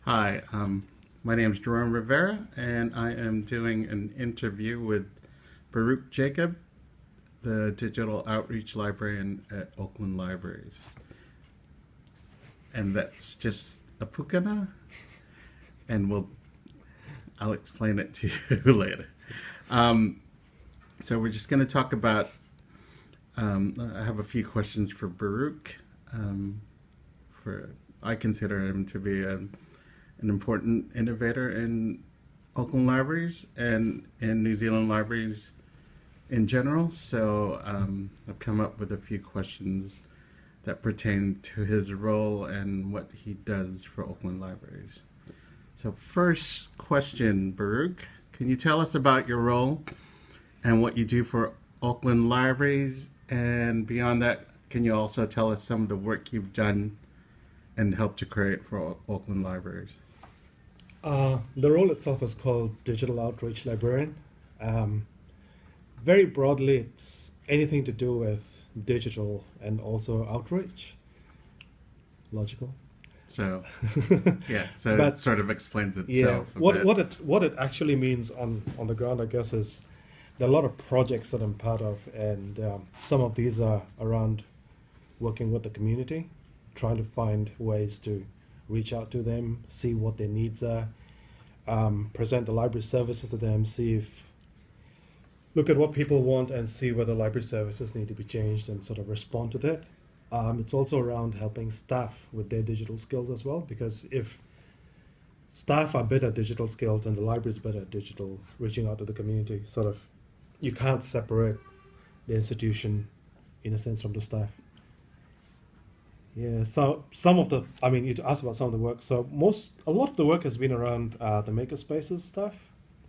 Hi, my name is Jerome Rivera, and I am doing an interview with Baruk Jacob, the Digital Outreach Librarian at Auckland Libraries. And that's just a pukana, and I'll explain it to you later. Um, so we're just going to talk about. I have a few questions for Baruk. Um, for I consider him to be an important innovator in Auckland libraries and in New Zealand libraries in general. So I've come up with a few questions that pertain to his role and what he does for Auckland libraries. So first question, Baruk, can you tell us about your role and what you do for Auckland libraries? And beyond that, can you also tell us some of the work you've done and helped to create for Auckland libraries? The role itself is called Digital Outreach Librarian. Um, Very broadly, it's anything to do with digital and also outreach. Logical. So yeah, so it But sort of explains yeah, itself a what bit. what it actually means on the ground, I guess, is there are a lot of projects that I'm part of, and some of these are around working with the community, trying to find ways to reach out to them, see what their needs are, present the library services to them, see if look at what people want and see whether library services need to be changed and sort of respond to that. It's also around helping staff with their digital skills as well, because if staff are better at digital skills and the library is better at digital, reaching out to the community, sort of, you can't separate the institution in a sense from the staff. Yeah, so some of the, I mean, you asked about some of the work. So a lot of the work has been around the makerspaces stuff.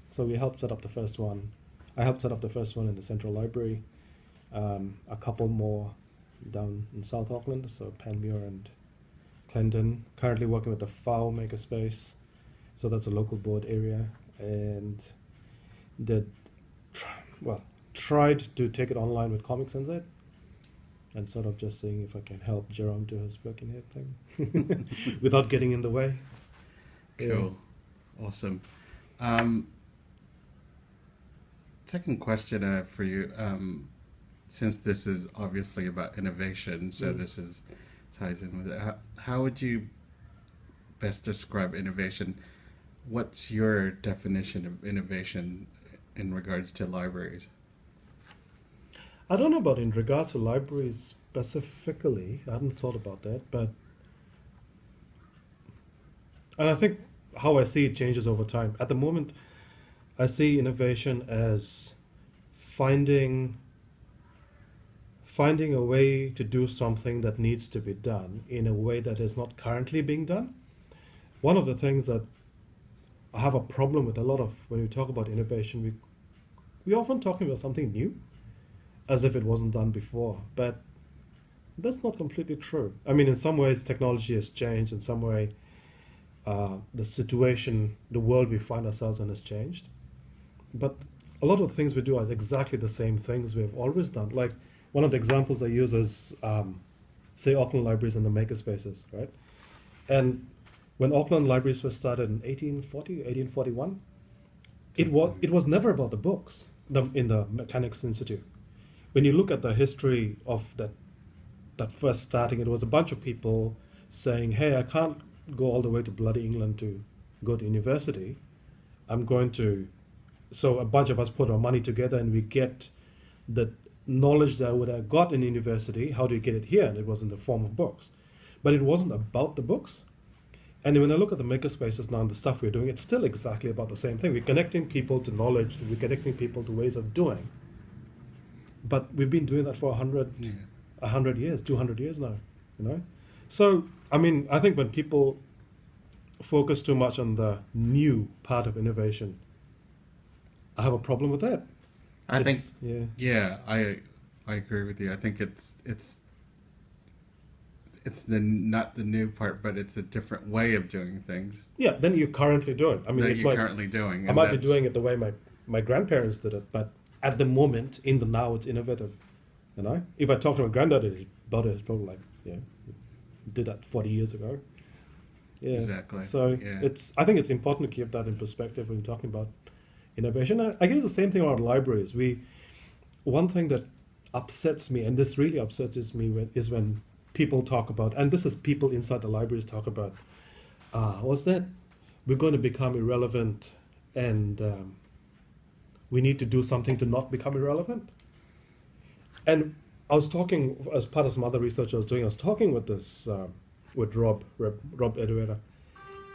So we helped set up the first one. I helped set up the first one in the Central Library. A couple more down in South Auckland, so Panmure and Clinton. Currently working with the FAO makerspace, so that's a local board area, and did tried to take it online with Comics NZ, and sort of just seeing if I can help Jerome do his work in here thing without getting in the way. Cool, awesome. Um, Second question for you, since this is obviously about innovation, so Mm. this is ties in with it. How would you best describe innovation? What's your definition of innovation in regards to libraries? I don't know about in regards to libraries specifically. I hadn't thought about that, but and I think how I see it changes over time. At the moment, I see innovation as finding finding a way to do something that needs to be done in a way that is not currently being done. One of the things that I have a problem with a lot of when we talk about innovation, we often talking about something new as if it wasn't done before, but that's not completely true. I mean, in some ways, technology has changed. In some way, the situation, the world we find ourselves in has changed. But a lot of the things we do are exactly the same things we've always done. Like one of the examples I use is, say, Auckland Libraries and the makerspaces, right? And when Auckland Libraries was started in 1840, 1841, it was never about the books in the Mechanics Institute. When you look at the history of that first starting, it was a bunch of people saying, hey, I can't go all the way to bloody England to go to university. I'm going to, so a bunch of us put our money together and we get the knowledge that I would have got in university. How do you get it here? And it was in the form of books. But it wasn't about the books. And when I look at the makerspaces now and the stuff we're doing, it's still exactly about the same thing. We're connecting people to knowledge, we're connecting people to ways of doing. But we've been doing that for 100 years, 200 years now, you know? So, I mean, I think when people focus too much on the new part of innovation, I have a problem with that. I think, Yeah. yeah, I agree with you. I think it's the not the new part, but it's a different way of doing things Yeah, then you're currently doing. I mean, that it you're might, currently doing. I And might be that's, doing it the way my grandparents did it, but at the moment, in the now, it's innovative. You know, if I talk to my granddad about it, it's probably like, yeah, did that 40 years ago. Yeah. Exactly. So Yeah. I think it's important to keep that in perspective when talking about innovation. I guess the same thing about libraries. One thing that upsets me, and this really upsets me, is when people talk about, and this is people inside the libraries talk about, what's that? We're going to become irrelevant, and we need to do something to not become irrelevant. And I was talking, as part of some other research I was doing, I was talking with with Rob Edueta,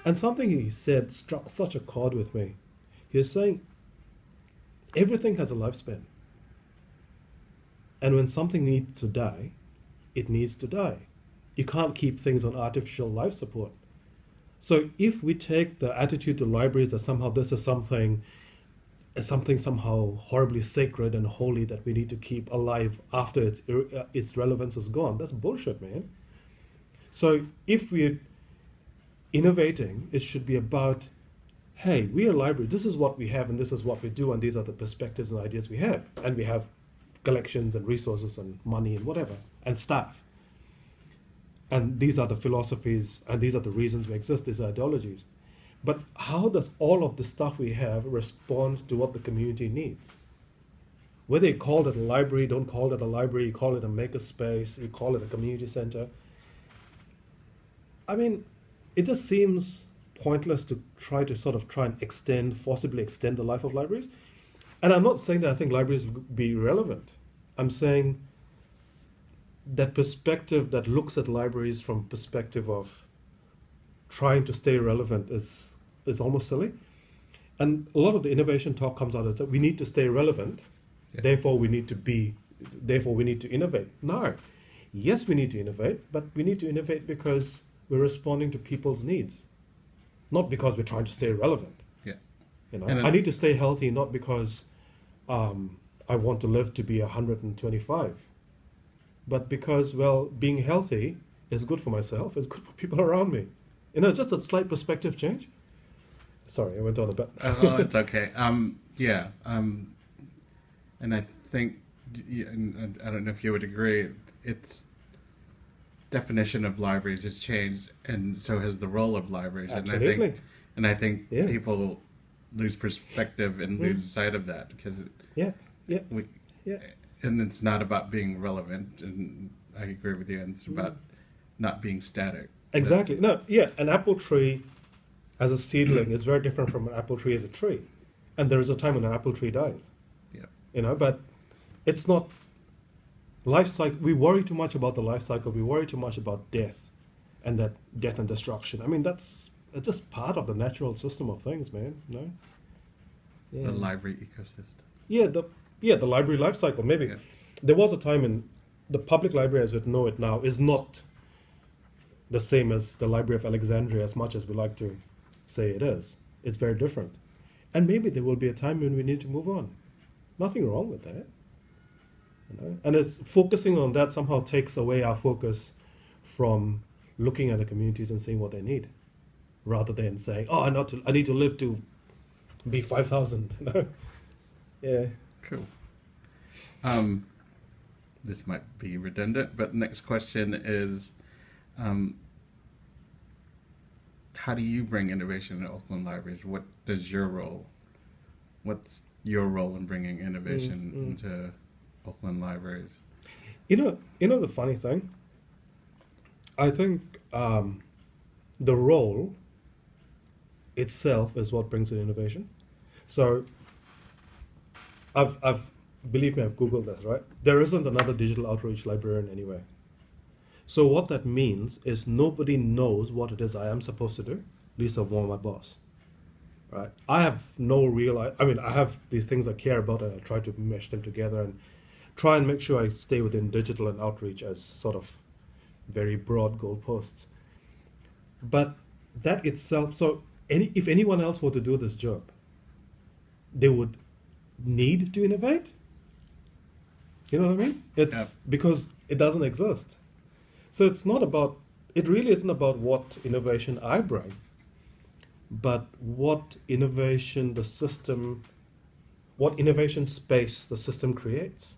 and something he said struck such a chord with me. He was saying, everything has a lifespan. And when something needs to die, it needs to die. You can't keep things on artificial life support. So if we take the attitude to libraries that somehow this is something somehow horribly sacred and holy that we need to keep alive after its relevance is gone, that's bullshit, man. So if we're innovating, it should be about, hey, we are a library, this is what we have and this is what we do, and these are the perspectives and ideas we have. And we have collections and resources and money and whatever, and staff. And these are the philosophies, and these are the reasons we exist, these are ideologies. But how does all of the stuff we have respond to what the community needs? Whether you call it a library, don't call it a library, you call it a makerspace, you call it a community center. I mean, it just seems pointless to try and forcibly extend the life of libraries. And I'm not saying that I think libraries will be irrelevant. I'm saying that perspective that looks at libraries from perspective of trying to stay relevant is almost silly. And a lot of the innovation talk comes out as that we need to stay relevant, Yeah. therefore we need to innovate. No. Yes, we need to innovate, but we need to innovate because we're responding to people's needs, not because we're trying to stay relevant. Yeah. You know, And I need to stay healthy not because I want to live to be 125, but because, well, being healthy is good for myself, it's good for people around me. You know, just a slight perspective change. Sorry, I went on a bit. Oh, it's okay. Yeah. And I think, and I don't know if you would agree, its definition of libraries has changed, and so has the role of libraries. Absolutely. And I think Yeah. people lose perspective and lose sight of that because Yeah, yeah, we, yeah. and it's not about being relevant. And I agree with you. And it's about not being static. Exactly. No, yeah, an apple tree as a seedling is very different from an apple tree as a tree. And there is a time when an apple tree dies. Yeah. You know, but it's not life cycle. We worry too much about the life cycle. We worry too much about death and that death and destruction. I mean, it's just part of the natural system of things, man. No? Yeah. The library ecosystem. Yeah, the library life cycle. Maybe Yeah. there was a time in the public library as we know it now is not the same as the Library of Alexandria as much as we like to say it is. It's very different. And maybe there will be a time when we need to move on. Nothing wrong with that. You know? And it's focusing on that somehow takes away our focus from looking at the communities and seeing what they need, rather than saying, "Oh, I need to live to be 5,000." You know? Yeah. Cool. This might be redundant, but next question is, how do you bring innovation to Auckland libraries? What's your role in bringing innovation into Auckland libraries? You know the funny thing? I think the role itself is what brings in innovation. So I've believe me, I've Googled this, right? There isn't another digital outreach librarian anywhere. So what that means is nobody knows what it is I am supposed to do, least of all my boss. Right? I have no real, I mean, I have these things I care about and I try to mesh them together and try and make sure I stay within digital and outreach as sort of very broad goalposts. But that itself, so if anyone else were to do this job, they would need to innovate. You know what I mean? It's because it doesn't exist. So it really isn't about what innovation I bring, but what innovation space the system creates.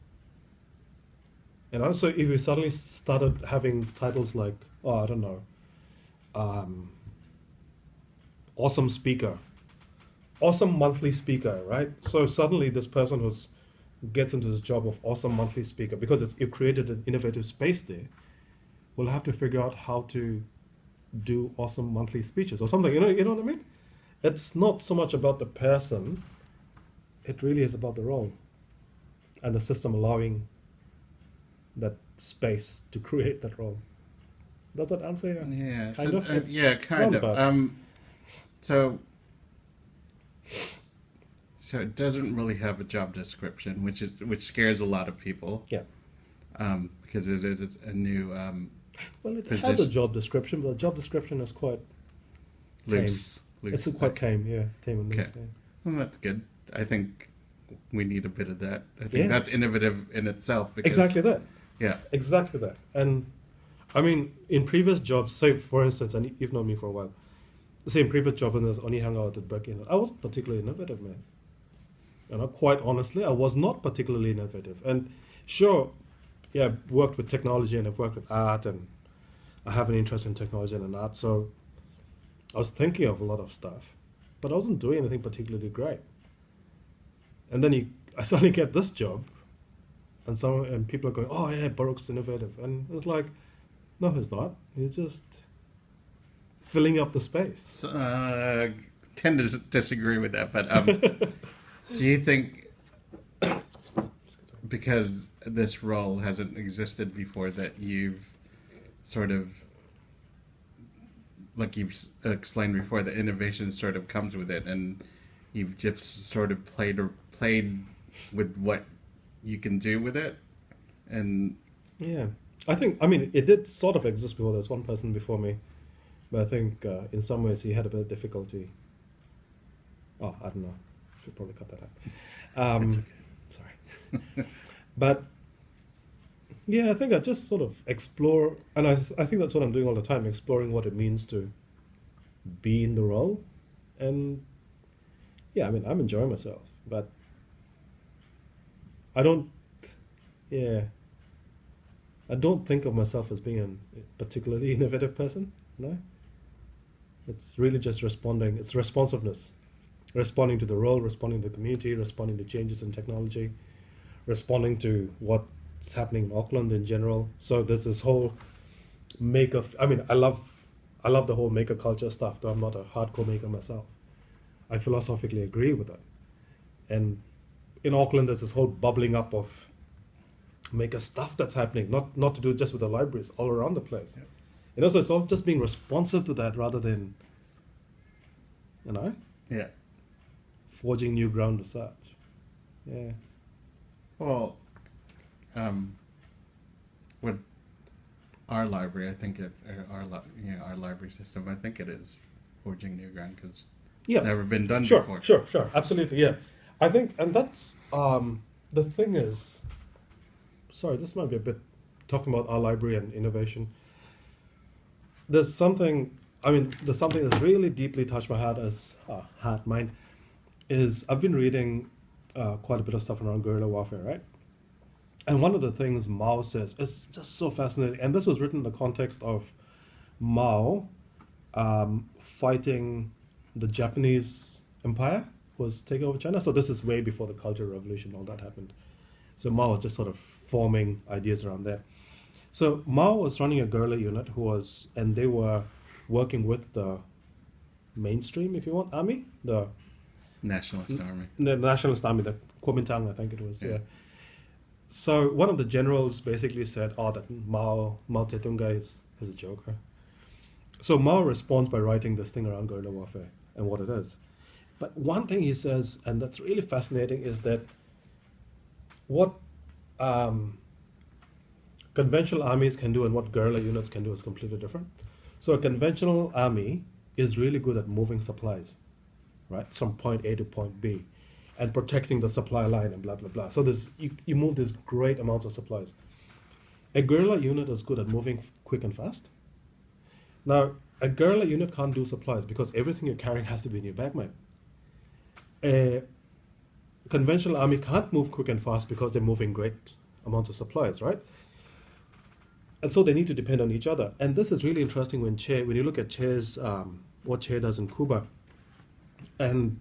You know, so if we suddenly started having titles like, oh, I don't know, awesome speaker, awesome monthly speaker, right? So suddenly this person who's gets into this job of awesome monthly speaker, because you've created an innovative space there, will have to figure out how to do awesome monthly speeches or something. You know what I mean? It's not so much about the person, it really is about the role and the system allowing that space to create that role. Does that answer you? Yeah. Kind so, of? yeah, It's kind of. roundabout. So it doesn't really have a job description, which scares a lot of people. Yeah. Because it is a new Well, it position. has a job description, but the job description is quite tame. Loose. It's quite tame, yeah, tame and loose. Okay. Yeah. Well, that's good. I think we need a bit of that. I think Yeah. that's innovative in itself. Because, Exactly that. Yeah. Exactly that. And I mean, in previous jobs, say for instance, and you've known me for a while, say in previous job when I was only hung out at Baruk Interview, I wasn't particularly innovative, man. Quite honestly, I was not particularly innovative. And sure, yeah, I've worked with technology and I've worked with art, and I have an interest in technology and art, so I was thinking of a lot of stuff, but I wasn't doing anything particularly great. And then I suddenly get this job, and people are going, "Oh yeah, Baruk's innovative," and it's like, no, he's not. He's just filling up the space. So, tend to disagree with that, but do you think because this role hasn't existed before that you've sort of, like you've explained before, the innovation sort of comes with it, and you've just sort of played with what you can do with it, and Yeah, I mean, it did sort of exist before. There was one person before me, but I think in some ways he had a bit of difficulty. Oh, I don't know. Should probably cut that out. It's okay. Sorry. But yeah, I think I just sort of explore, and I think that's what I'm doing all the time, exploring what it means to be in the role. And yeah, I mean, I'm enjoying myself, but I don't think of myself as being a particularly innovative person. No, it's really just responding. It's responsiveness, responding to the role, responding to the community, responding to changes in technology, responding to what's happening in Auckland in general. So there's this whole maker. I mean, I love the whole maker culture stuff, though I'm not a hardcore maker myself. I philosophically agree with that. And in Auckland, there's this whole bubbling up of maker stuff that's happening, not to do just with the libraries, all around the place. Yeah. So it's all just being responsive to that rather than, Yeah. forging new ground as such. Yeah. Well, with our library, I think our library system, I think it is forging new ground because Yeah. it's never been done Sure, before. sure, absolutely, yeah. I think, and that's, the thing is, sorry, this might be a bit talking about our library and innovation. There's something that's really deeply touched my mind, is I've been reading quite a bit of stuff around guerrilla warfare, right? And one of the things Mao says is just so fascinating, and this was written in the context of Mao fighting the Japanese Empire was taking over China. So this is way before the Cultural Revolution, all that happened. So Mao was just sort of forming ideas around that. So Mao was running a guerrilla unit and they were working with the mainstream, if you want, army, the Nationalist Army. the Nationalist Army, the Kuomintang, I think it was, Yeah. yeah. So one of the generals basically said, "Oh, that Mao Zedong guy is a joker." So Mao responds by writing this thing around guerrilla warfare and what it is. But one thing he says, and that's really fascinating, is that what conventional armies can do and what guerrilla units can do is completely different. So a conventional army is really good at moving supplies, right, from point A to point B, and protecting the supply line and blah blah blah. So you move these great amounts of supplies. A guerrilla unit is good at moving quick and fast. Now, a guerrilla unit can't do supplies because everything you're carrying has to be in your bag, mate. A conventional army can't move quick and fast because they're moving great amounts of supplies, right? And so they need to depend on each other. And this is really interesting when you look at Che's, what Che does in Cuba. And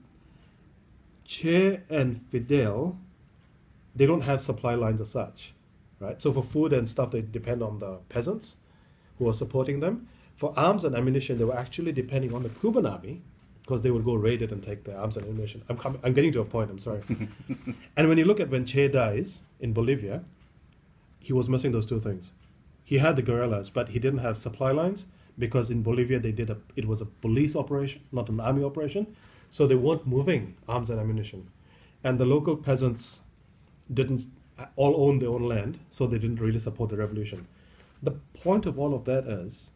Che and Fidel, they don't have supply lines as such, right? So for food and stuff, they depend on the peasants who are supporting them. For arms and ammunition, they were actually depending on the Cuban army because they would go raid it and take the arms and ammunition. I'm getting to a point, I'm sorry. And when you look at when Che dies in Bolivia, he was missing those two things. He had the guerrillas, but he didn't have supply lines because in Bolivia it was a police operation, not an army operation. So they weren't moving arms and ammunition. And the local peasants didn't all own their own land, so they didn't really support the revolution. The point of all of that is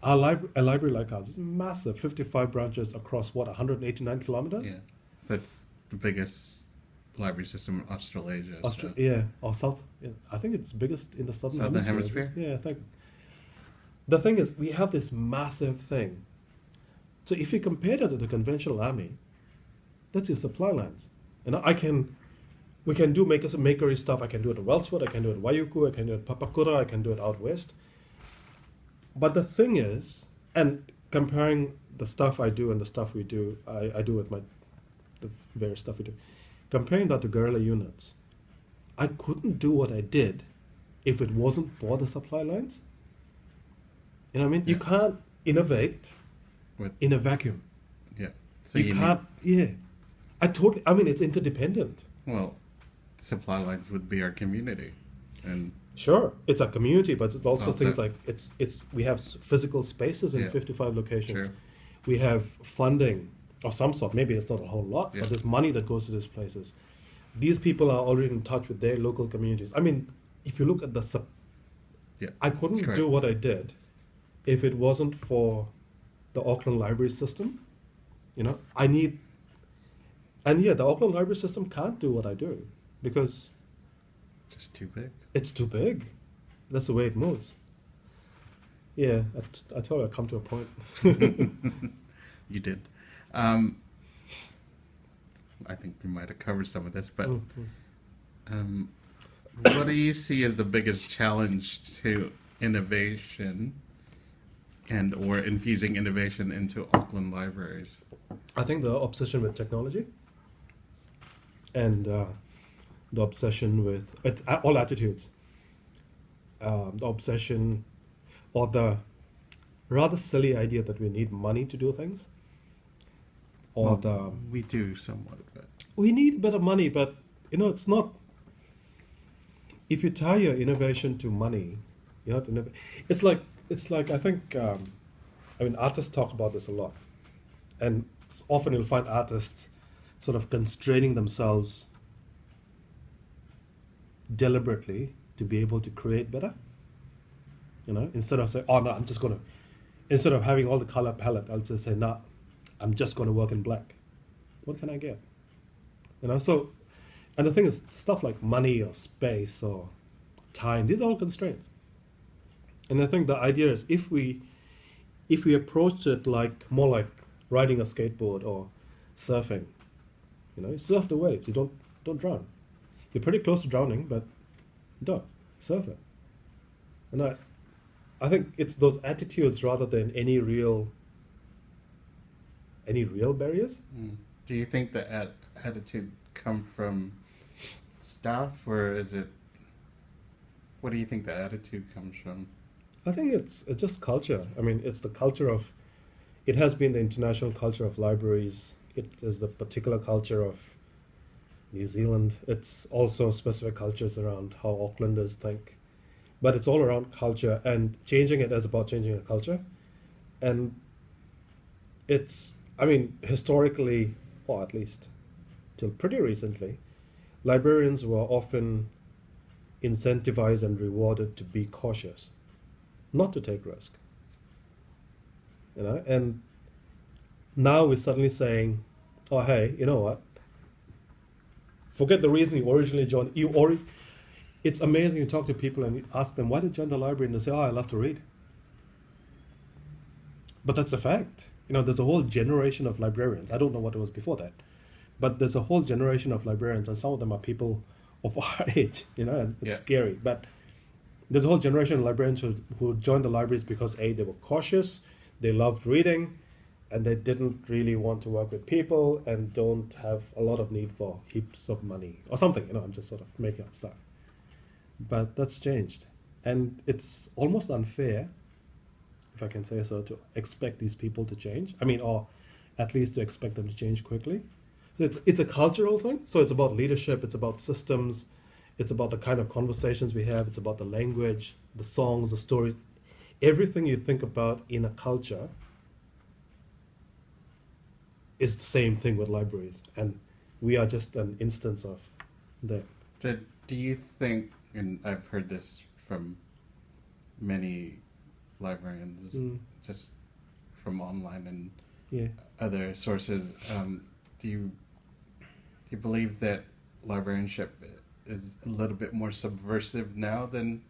a library like ours is massive, 55 branches across 189 kilometers? Yeah. So it's the biggest library system in Australasia. Yeah, or South. Yeah, I think it's biggest in the southern Hemisphere? Yeah, I think. The thing is, we have this massive thing. So if you compare that to the conventional army, that's your supply lines. And we can do makery stuff. I can do it at Wellsford, I can do it at Waiuku, I can do it at Papakura, I can do it out west. But the thing is, and comparing the stuff I do and the stuff we do, I do with the various stuff we do, comparing that to guerrilla units, I couldn't do what I did if it wasn't for the supply lines. You know what I mean? Yeah. You can't innovate in a vacuum. Yeah. So you can't. Yeah. I mean, it's interdependent. Well, supply lines would be our community, and Sure, it's a community, but it's also things like we have physical spaces in 55 locations. Sure. We have funding of some sort. Maybe it's not a whole lot, Yeah. but there's money that goes to these places. These people are already in touch with their local communities. I mean, if you look at I couldn't do what I did if it wasn't for the Auckland library system. You know, the Auckland library system can't do what I do because it's just too big. it's too big. That's the way it moves. Yeah, I told you I'd come to a point. You did. I think we might have covered some of this, but what do you see as the biggest challenge to innovation and or infusing innovation into Auckland libraries? I think the obsession with technology and the obsession with all attitudes. The obsession or the rather silly idea that we need money to do things. Or we do somewhat, but we need better money, but it's not. If you tie your innovation to money, it's like I think artists talk about this a lot, and often you'll find artists sort of constraining themselves deliberately to be able to create better. Instead of saying, "Oh no, I'm just gonna," instead of having all the color palette, I'll just say, "No, I'm just gonna work in black. What can I get?" So, and the thing is, stuff like money or space or time, these are all constraints. And I think the idea is if we approach it more like riding a skateboard or surfing, you surf the waves, you don't drown. You're pretty close to drowning, but don't surf it. And I think it's those attitudes rather than any real barriers. Do you think the attitude come from staff, or is it? What do you think the attitude comes from? I think it's just culture. I mean, it's the culture of. It has been the international culture of libraries. It is the particular culture of New Zealand. It's also specific cultures around how Aucklanders think. But it's all around culture, and changing it is about changing a culture. And historically, or at least till pretty recently, librarians were often incentivized and rewarded to be cautious, not to take risk. And now we're suddenly saying, "Oh, hey, you know what? Forget the reason you originally joined. It's amazing. You talk to people and you ask them, "Why did you join the library?" And they say, "Oh, I love to read." But that's a fact. There's a whole generation of librarians. I don't know what it was before that, but there's a whole generation of librarians, and some of them are people of our age. And it's scary. But there's a whole generation of librarians who joined the libraries because they were cautious, they loved reading, and they didn't really want to work with people and don't have a lot of need for heaps of money or something. I'm just sort of making up stuff. But that's changed. And it's almost unfair, if I can say so, to expect these people to change. I mean, or at least to expect them to change quickly. So it's a cultural thing. So it's about leadership, it's about systems, it's about the kind of conversations we have, it's about the language, the songs, the stories. Everything you think about in a culture is the same thing with libraries. And we are just an instance of that. Do you think, and I've heard this from many librarians, just from online and other sources, do you believe that librarianship is a little bit more subversive now than,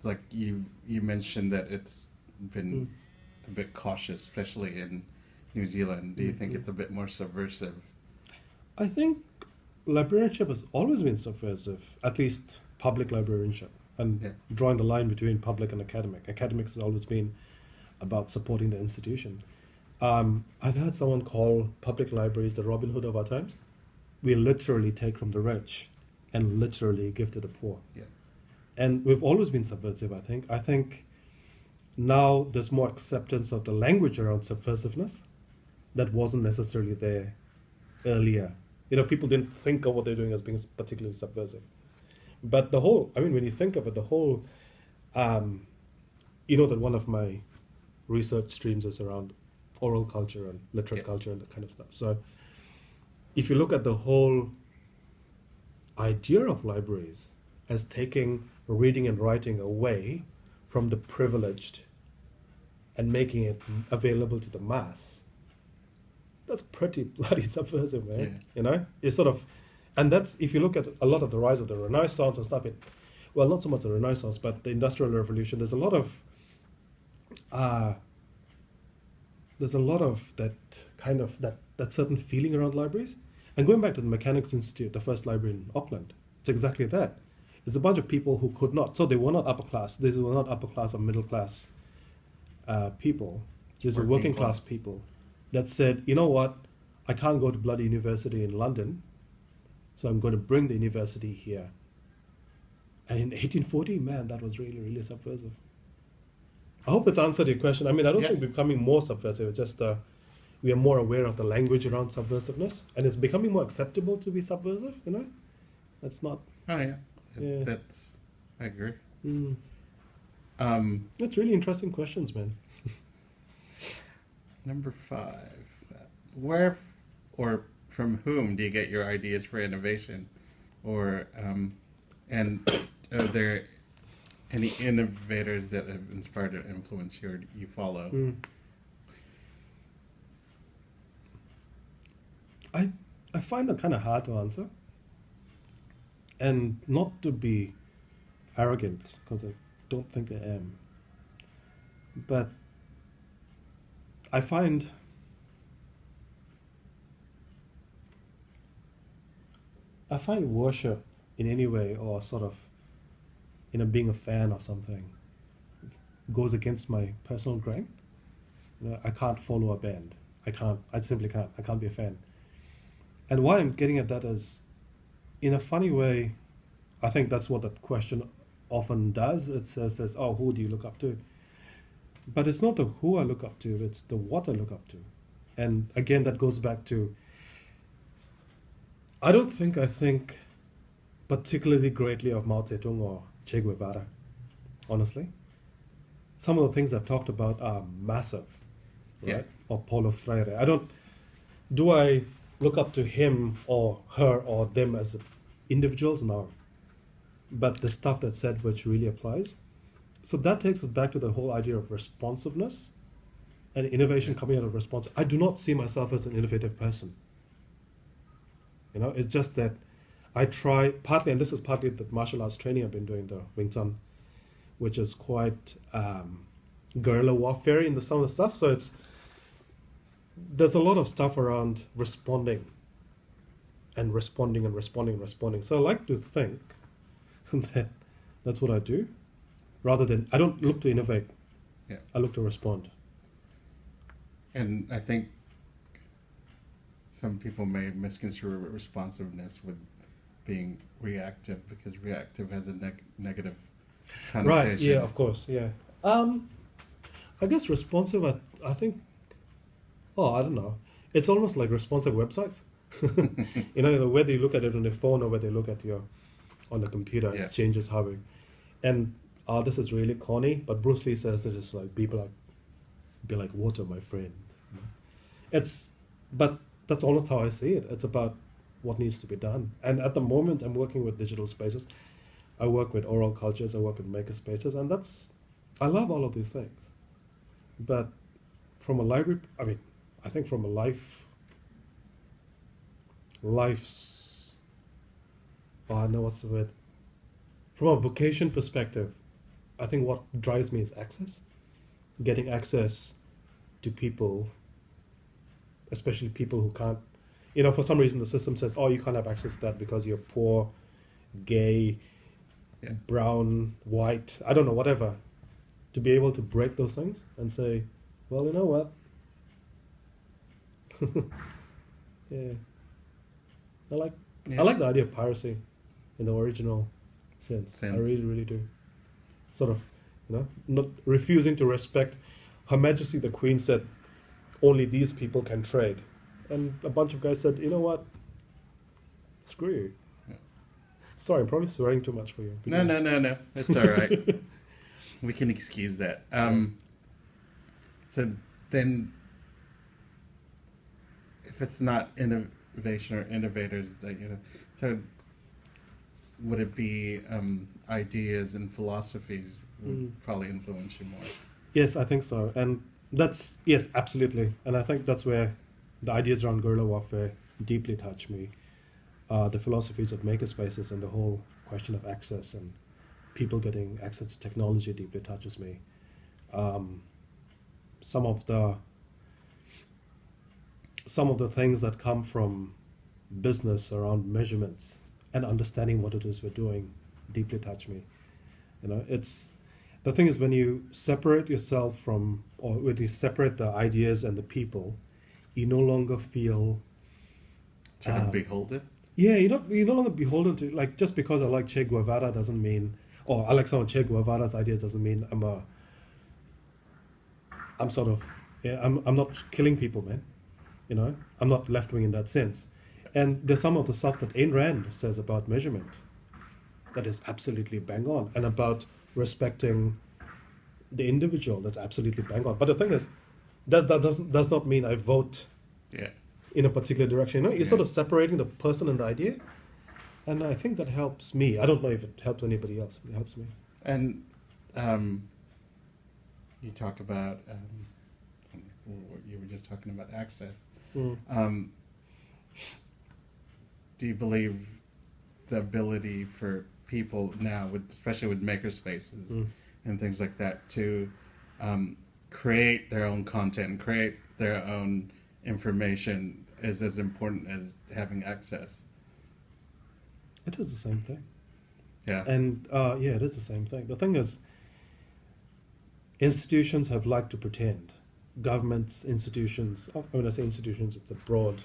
like you mentioned that it's been a bit cautious, especially in New Zealand. Do you think it's a bit more subversive? I think librarianship has always been subversive, at least public librarianship, and drawing the line between public and academic. Academics has always been about supporting the institution. I've heard someone call public libraries the Robin Hood of our times. We literally take from the rich and literally give to the poor. Yeah. And we've always been subversive, I think. I think now there's more acceptance of the language around subversiveness that wasn't necessarily there earlier. People didn't think of what they're doing as being particularly subversive. But the whole, when you think of it, the whole, that one of my research streams is around oral culture and literate culture and that kind of stuff. So if you look at the whole idea of libraries as taking reading and writing away from the privileged and making it available to the mass, that's pretty bloody subversive, man. It's sort of, and that's, if you look at a lot of the rise of the Renaissance and stuff, well, not so much the Renaissance, but the Industrial Revolution, there's a lot of that kind of, that certain feeling around libraries. And going back to the Mechanics Institute, the first library in Auckland, it's exactly that. It's a bunch of people who could not, so they were not upper class. These were not upper class or middle class people. These are working class people that said, you know what, I can't go to bloody university in London, so I'm going to bring the university here. And in 1840, man, that was really, really subversive. I hope that's answered your question. I don't think we're becoming more subversive. It's just we are more aware of the language around subversiveness, and it's becoming more acceptable to be subversive. That's not. Oh yeah. That's. I agree. That's really interesting questions, man. Number 5. Where or from whom do you get your ideas for innovation? Or and are there any innovators that have inspired or influenced you follow? I find that kind of hard to answer. And not to be arrogant, because I don't think I am. But I find worship in any way, or sort of, being a fan of something, goes against my personal grain. I can't follow a band. I simply can't. I can't be a fan. And why I'm getting at that is, in a funny way, I think that's what that question often does. It says, oh, who do you look up to? But it's not the who I look up to, it's the what I look up to. And again, that goes back to, I don't think I think particularly greatly of Mao Zedong or Che Guevara, honestly. Some of the things I've talked about are massive, right? Or Paulo Freire. Do I look up to him or her or them as individuals? No. But the stuff that's said which really applies. So that takes us back to the whole idea of responsiveness and innovation coming out of response. I do not see myself as an innovative person. It's just that I try, partly, and this is partly the martial arts training I've been doing, the Wing Chun, which is quite guerrilla warfare in some of the stuff. So there's a lot of stuff around responding. So I like to think that that's what I do, rather than, I don't look to innovate. I look to respond. And I think some people may misconstrue responsiveness with being reactive, because reactive has a negative connotation. Right. Yeah. Of course. Yeah. I guess responsive. I think. Oh, I don't know. It's almost like responsive websites. You know, whether you look at it on the phone or whether you look at your on the computer, Yeah. it changes how we. And this is really corny, but Bruce Lee says it is like be like water, my friend. But that's almost how I see it. It's about what needs to be done. And at the moment, I'm working with digital spaces. I work with oral cultures. I work with maker spaces, and I love all of these things. But from a library, I think from a oh, I know what's the word. From a vocation perspective, I think what drives me is access. Getting access to people, especially people who can't, for some reason the system says, oh, you can't have access to that because you're poor, gay, Yeah. brown, white, I don't know, whatever. To be able to break those things and say, well, you know what? Yeah. Yeah. I like the idea of piracy in the original sense. I Sense. really, really do. Sort of, not refusing to respect. Her Majesty the Queen said, only these people can trade. And a bunch of guys said, you know what? Screw you. Yeah. Sorry, I'm probably swearing too much for you. No. It's all right. We can excuse that. So then, if it's not innovation or innovators, so would it be ideas and philosophies would probably influence you more? Yes, I think so. And yes, absolutely. And I think that's where the ideas around guerrilla warfare deeply touch me. The philosophies of makerspaces and the whole question of access and people getting access to technology deeply touches me. Some of the things that come from business around measurements and understanding what it is we're doing deeply touch me. It's the thing is when you separate yourself from, or when you separate the ideas and the people, you no longer feel Sort of beholden? Yeah, you're no longer beholden to, like, just because I like Che Guevara doesn't mean, or I like some of Che Guevara's ideas doesn't mean I'm not killing people, man. I'm not left wing in that sense. And there's some of the stuff that Ayn Rand says about measurement that is absolutely bang on, and about respecting the individual, that's absolutely bang on. But the thing is, that does not mean I vote Yeah. in a particular direction. You're sort of separating the person and the idea, and I think that helps me. I don't know if it helps anybody else, but it helps me. And you talk about you were just talking about access. Do you believe the ability for people now, especially with makerspaces and things like that, to create their own content, create their own information, is as important as having access? It is the same thing. Yeah. And it is the same thing. The thing is, institutions have liked to pretend. Governments, institutions, when I say institutions, it's a broad,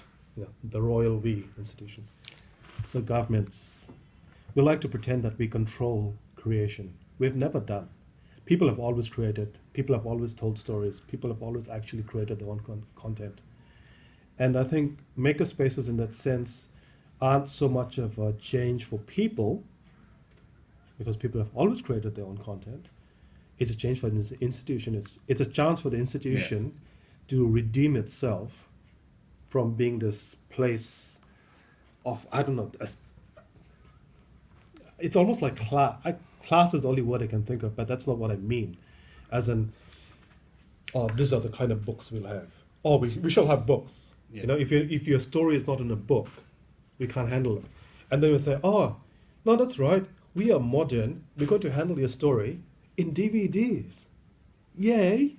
the royal we institution. So governments, we like to pretend that we control creation. We've never done. People have always created. People have always told stories. People have always actually created their own content. And I think makerspaces in that sense aren't so much of a change for people, because people have always created their own content. It's a change for the institution. It's a chance for the institution to redeem itself from being this place of, I don't know, it's almost like class is the only word I can think of, but that's not what I mean. As in, these are the kind of books we'll have. We shall have books. Yeah. If your story is not in a book, we can't handle it. And then we say, no, that's right. We are modern. We're going to handle your story in DVDs. Yay!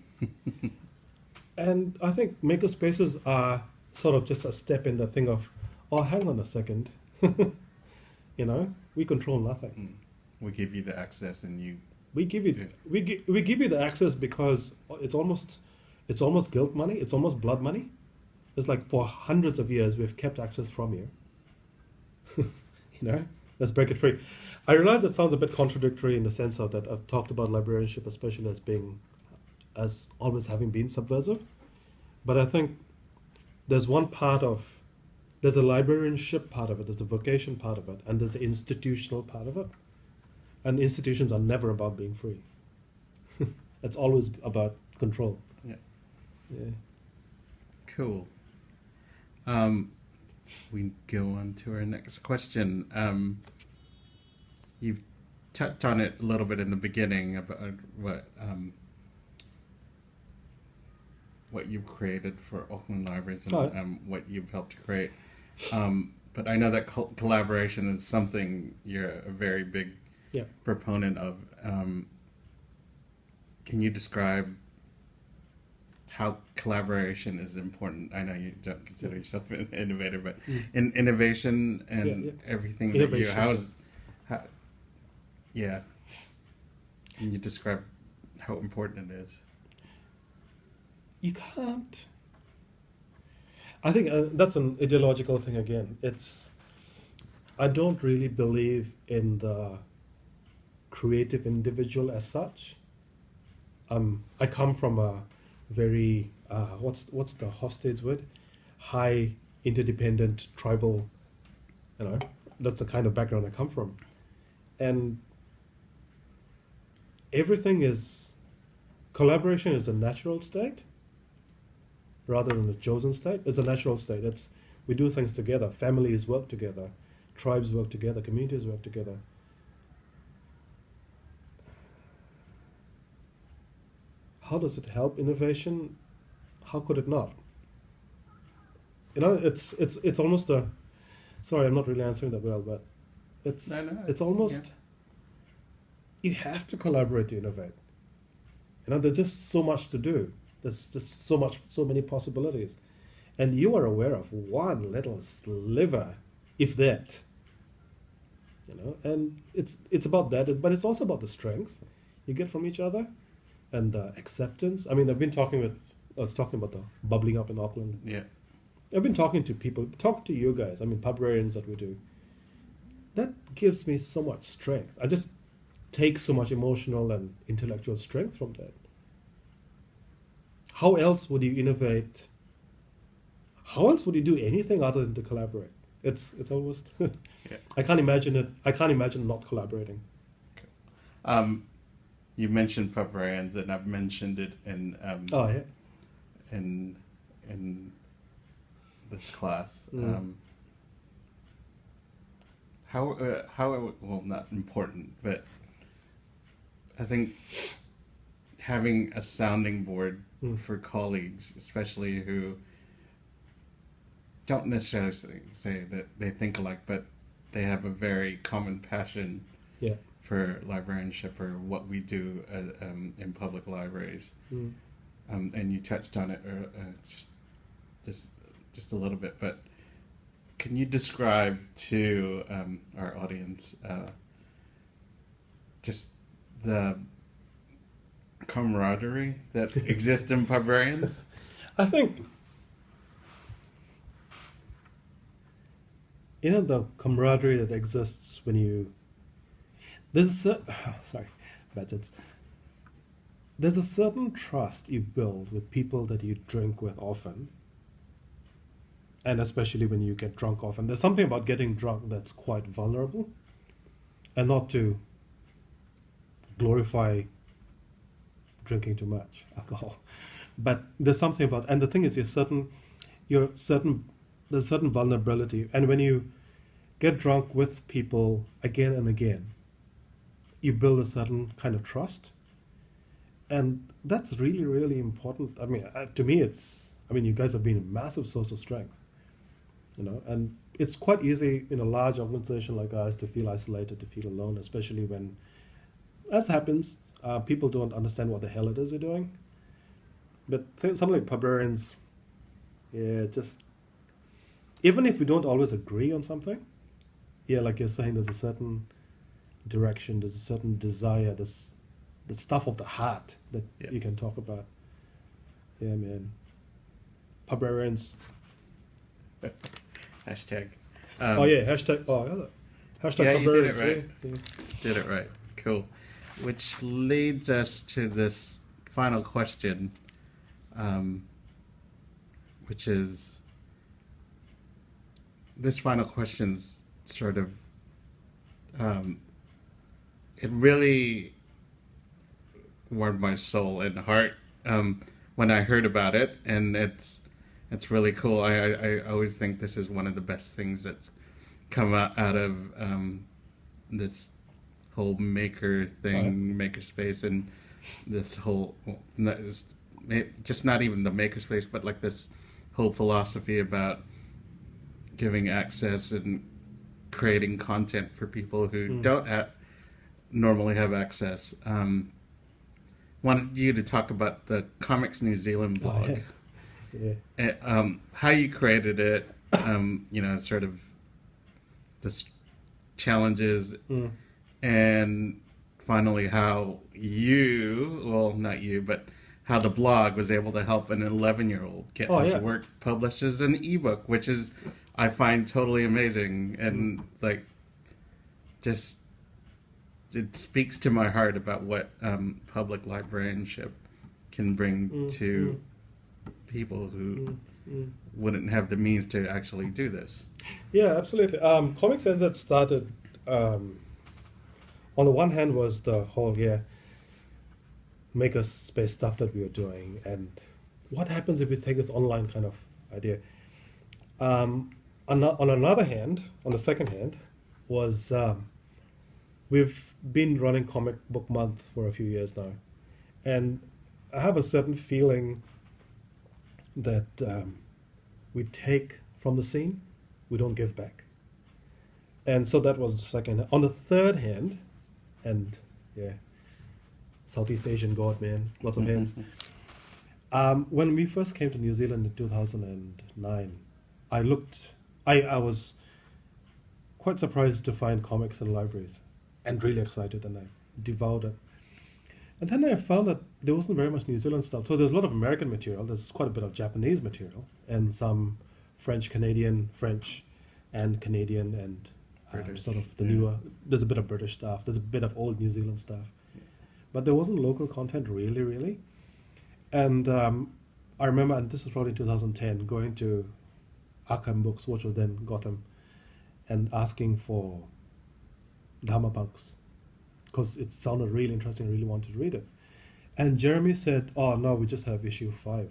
And I think makerspaces are sort of just a step in the thing of, hang on a second. We control nothing. We give you the access, and you. We give you the access because it's it's almost guilt money. It's almost blood money. It's like for hundreds of years we've kept access from you. Let's break it free. I realize that sounds a bit contradictory in the sense of that I've talked about librarianship especially as always having been subversive. But I think there's a librarianship part of it, there's a vocation part of it, and there's the institutional part of it. And institutions are never about being free. It's always about control. Yeah. Yeah. Cool. We go on to our next question. You've touched on it a little bit in the beginning about what you've created for Auckland Libraries and what you've helped to create. But I know that collaboration is something you're a very big proponent of. Can you describe how collaboration is important? I know you don't consider yourself an innovator, but in innovation and everything Innovation. Can you describe how important it is? You can't. I think that's an ideological thing again. I don't really believe in the creative individual as such. I come from a very what's the Hofstede's word? High interdependent tribal. That's the kind of background I come from, and collaboration is a natural state rather than a chosen state. It's a natural state. We do things together. Families work together, tribes work together, communities work together. How does it help innovation? How could it not? It's almost a. Sorry, I'm not really answering that well, but it's almost. You have to collaborate to innovate. There's just so much to do. There's just so many possibilities, and you are aware of one little sliver, if that. And it's about that, but it's also about the strength you get from each other. And the acceptance. I was talking about the bubbling up in Auckland. Yeah. I've been talking to people, talk to you guys, librarians that we do. That gives me so much strength. I just take so much emotional and intellectual strength from that. How else would you innovate? How else would you do anything other than to collaborate? It's almost, I can't imagine it. I can't imagine not collaborating. Okay. You mentioned librarians, and I've mentioned it in in this class. How not important, but I think having a sounding board for colleagues, especially who don't necessarily say that they think alike, but they have a very common passion for librarianship or what we do in public libraries. And you touched on it just a little bit, but can you describe to our audience just the camaraderie that exists in librarians? I think the camaraderie that exists when you there's a certain trust you build with people that you drink with often, and especially when you get drunk often. There's something about getting drunk that's quite vulnerable, and not to glorify drinking too much alcohol, but there's something about, and the thing is, there's certain vulnerability, and when you get drunk with people again and again, you build a certain kind of trust, and that's really, really important. To me, you guys have been a massive source of strength, and it's quite easy in a large organization like ours to feel isolated, to feel alone, especially when, as happens, people don't understand what the hell it is they're doing. But something like librarians, just even if we don't always agree on something, like you're saying, there's a certain direction, there's a certain desire, the stuff of the heart that you can talk about. Yeah, man. Librarians. Hashtag. Oh yeah, hashtag. Oh, yeah. Hashtag Yeah, you did it librarians. right. Yeah. Did it right. Cool. Which leads us to this final question, um, which is this final question's sort of um, it really warmed my soul and heart when I heard about it, and it's really cool. I always think this is one of the best things that's come out of this whole maker thing, maker space, and this whole just not even the maker space, but like this whole philosophy about giving access and creating content for people who don't normally have access. Wanted you to talk about the Comics New Zealand blog, Oh, yeah. and, how you created it, sort of the challenges, and finally how not you, but how the blog was able to help an 11-year-old get his work published as an ebook, which is, I find, totally amazing, and like, just it speaks to my heart about what public librarianship can bring to people who wouldn't have the means to actually do this. Yeah, absolutely. Comics NZ started, on the one hand, was the whole makerspace stuff that we were doing, and what happens if we take this online kind of idea. On another hand, on the second hand, was we've been running Comic Book Month for a few years now, and I have a certain feeling that we take from the scene, we don't give back. And so that was the second. On the third hand, and Southeast Asian God, man, lots of hands. When we first came to New Zealand in 2009, I was quite surprised to find comics in libraries, and really excited, and I devoured it. And then I found that there wasn't very much New Zealand stuff. So there's a lot of American material, there's quite a bit of Japanese material, and some French, and Canadian, and sort of the newer, there's a bit of British stuff, there's a bit of old New Zealand stuff. But there wasn't local content really. And I remember, and this was probably 2010, going to Arkham Books, which was then Gotham, and asking for Dharma Punks, because it sounded really interesting, I really wanted to read it. And Jeremy said, oh no, we just have issue 5.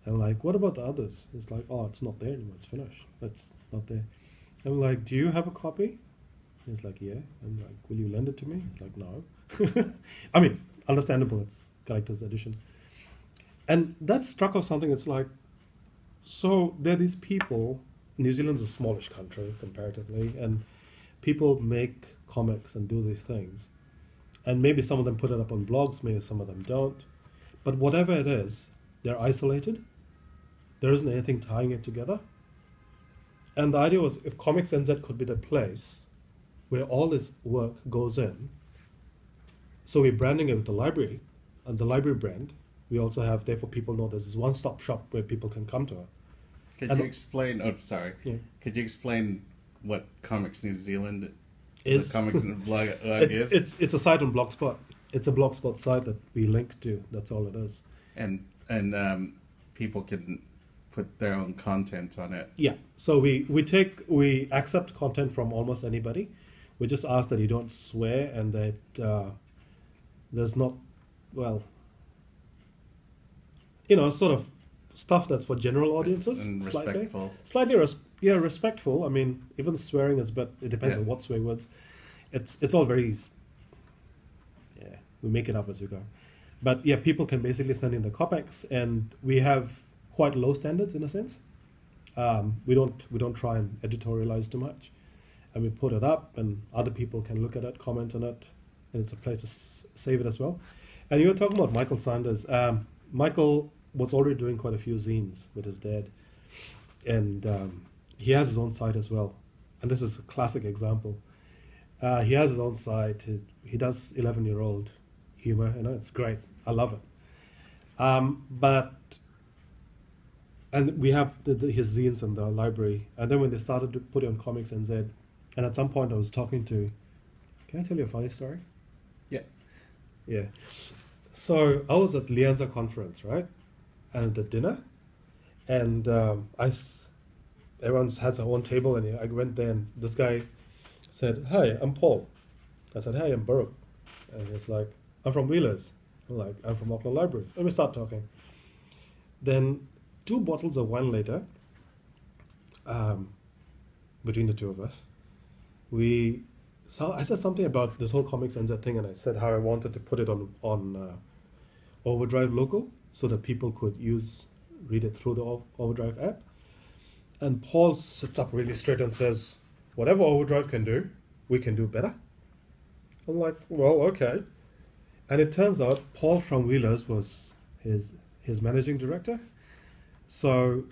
I'm like, what about the others? It's like, oh, it's not there anymore, it's finished, it's not there. I'm like, do you have a copy? He's like, yeah. I'm like, will you lend it to me? He's like, no. I mean, understandable, it's collector's edition. And that struck us something. It's like, so there are these people, New Zealand's a smallish country comparatively, and people make comics and do these things. And maybe some of them put it up on blogs, maybe some of them don't. But whatever it is, they're isolated. There isn't anything tying it together. And the idea was, if Comics NZ could be the place where all this work goes in, so we're branding it with the library, and the library brand. We also have, therefore people know there's this one-stop shop where people can come to it. Could you explain, Yeah. Could you explain what Comics New Zealand Is the Comics blog is? it's a site on Blogspot. It's a Blogspot site that we link to. That's all it is. And people can put their own content on it. Yeah. So we accept content from almost anybody. We just ask that you don't swear and that there's not, sort of stuff that's for general audiences. And slightly. respectful. Respectful. I mean, even swearing is, but it depends on what swear words. It's all very, we make it up as we go. But yeah, people can basically send in the comics, and we have quite low standards in a sense. We don't try and editorialize too much, and we put it up, and other people can look at it, comment on it, and it's a place to save it as well. And you were talking about Michael Sanders. Michael was already doing quite a few zines with his dad, and he has his own site as well. And this is a classic example. He has his own site. He does 11-year-old humor, it's great. I love it. But and we have his zines in the library. And then when they started to put it on Comics NZ, and at some point I was talking to. Can I tell you a funny story? Yeah. Yeah. So I was at Lianza conference, right? And at the dinner, and everyone's had their own table, and I went there, and this guy said, "Hi, I'm Paul." I said, "Hey, I'm Baruk," and he's like, "I'm from Wheelers." I'm like, "I'm from Auckland Libraries." And we start talking. Then 2 bottles of wine later, between the two of us, I said something about this whole Comics NZ thing, and I said how I wanted to put it on Overdrive local so that people could read it through the Overdrive app. And Paul sits up really straight and says, "Whatever Overdrive can do, we can do better." I'm like, "Well, okay." And it turns out Paul from Wheelers was his managing director. So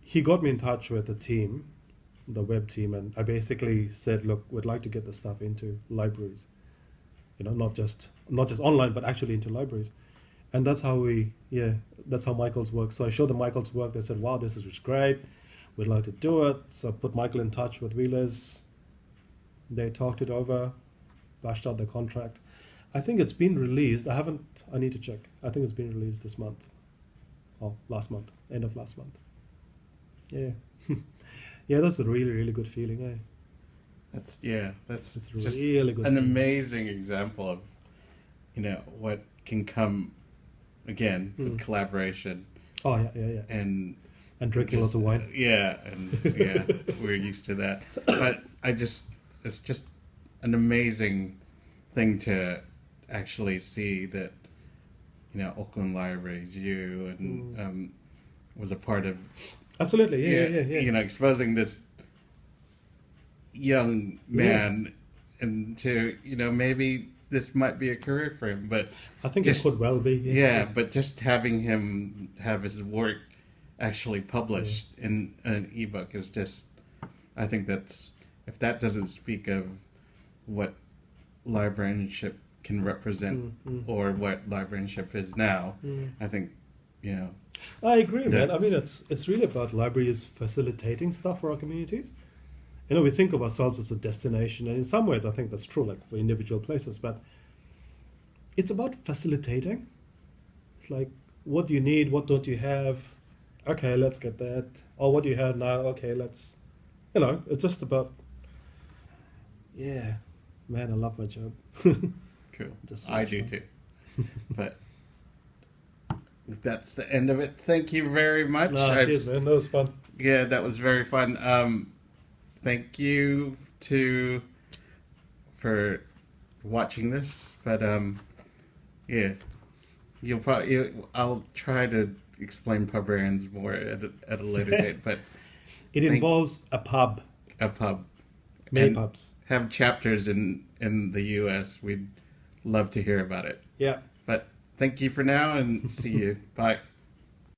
he got me in touch with the team, the web team, and I basically said, "Look, we'd like to get the stuff into libraries. Not just online, but actually into libraries." And that's how that's how Michael's work. So I showed them Michael's work. They said, "Wow, this is great. We'd like to do it." So I put Michael in touch with Wheelers. They talked it over, bashed out the contract. I think it's been released. I need to check. I think it's been released this month. Or last month, end of last month. Yeah. Yeah, that's a really, really good feeling, eh? That's It's just really good an feeling. amazing example of what can come again with collaboration Oh, yeah. and And drinking lots of wine. Yeah, and we're used to that. But it's just an amazing thing to actually see that Auckland Libraries, you and was a part of. Absolutely, yeah. Exposing this young man into maybe this might be a career for him, but I think it could well be. yeah, but just having him have his work actually published in an ebook is just, I think that's, if that doesn't speak of what librarianship can represent or what librarianship is now, I think I agree, man. I mean, it's really about libraries facilitating stuff for our communities. We think of ourselves as a destination, and in some ways I think that's true, like for individual places, but it's about facilitating. It's like, what do you need? What don't you have? Okay, let's get that. Or what do you have now? Okay, let's, it's just about, man, I love my job. Cool. Just so I much do fun. too. But that's the end of it. Thank you very much. No, cheers, man. That was fun. Yeah, that was very fun. Thank you for watching this. But I'll try to explain Pubrarians more at a later date. But It involves a pub. Many and pubs. have chapters in the U.S. We'd love to hear about it. Yeah. But thank you for now, and see you. Bye.